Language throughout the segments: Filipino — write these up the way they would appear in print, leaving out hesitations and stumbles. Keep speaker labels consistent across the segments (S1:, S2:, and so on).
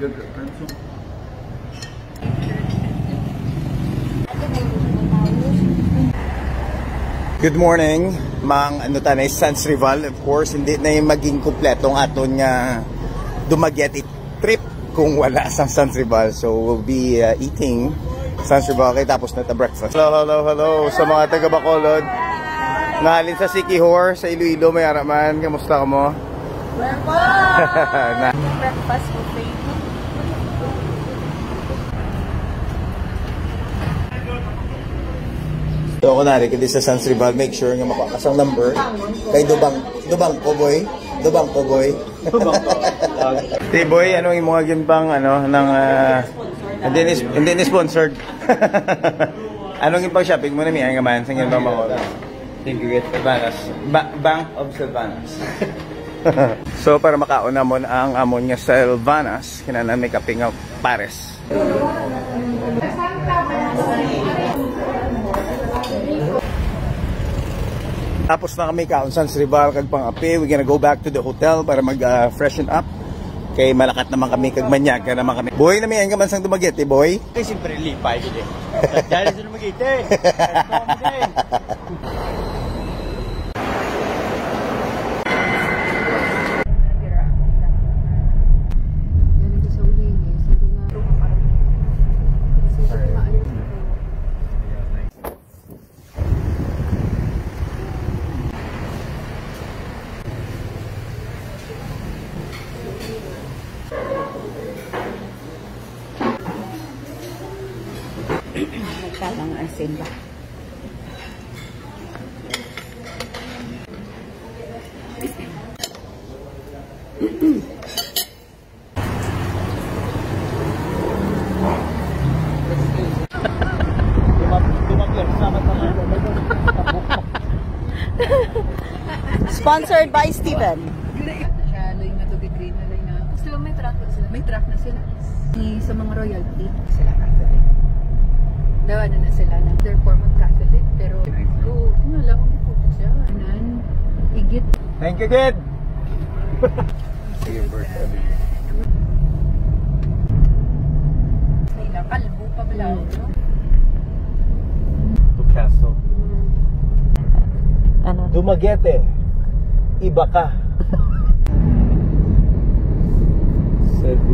S1: Good morning, mang ano tanay Sans Rival. Of course, hindi na yung maging kumpletong aton nga Dumaguete trip kung wala sa Sans Rival. So we'll be eating Sans Rival kay tapos na ta breakfast. Hello sa mga taga Bacolod. Nahalin sa Siquijor, sa Iloilo, may araman. Kamusta ka mo?
S2: Welcome! Breakfast buffet.
S1: So ako nari kadi sa Sans Rival, make sure nga makakasang number kay Dubang ko boy. Hey boy, anong yung mga ginpang ano ng hindi ni sponsored. Anong yung pang shopping mo na mi nga man sa ginpang Bacolod? Thank you, Silvanas. Bank of Silvanas. So para makaon namon ang amon nga Silvanas, kinahanglan may kaping nga pares. Tapos na kami kaon Sans Rival kag pang-api, we gonna go back to the hotel para mag freshen up. Kay malakat naman kami kag manyaga naman kami. Boy, namiyan ka man sang Dumaguete, boy.
S3: Kay siyempre lipay gid. Dali sa Dumaguete.
S2: Nagtalang asin ba? Sponsored by Steven.
S4: May truck na sila. Sa mga royalty sila Catholic. Dawa na sila ng their form of Catholic. Pero ano lang kung iputo siya. Igit.
S1: Thank you, kid. Sige, birthday.
S4: Kalbo pa bala.
S1: To Castle.
S2: Ano?
S1: Dumaguete. Iba ka. Cebu.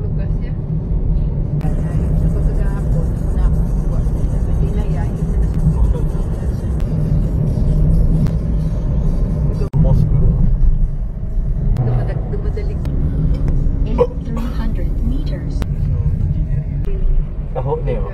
S4: Lugas niya. Sa pagkagahapon, wala akong buwan. Hindi na yahin na nasa
S1: Moscow.
S4: Dumadalik.
S5: In 300 meters.
S1: Taho niyo.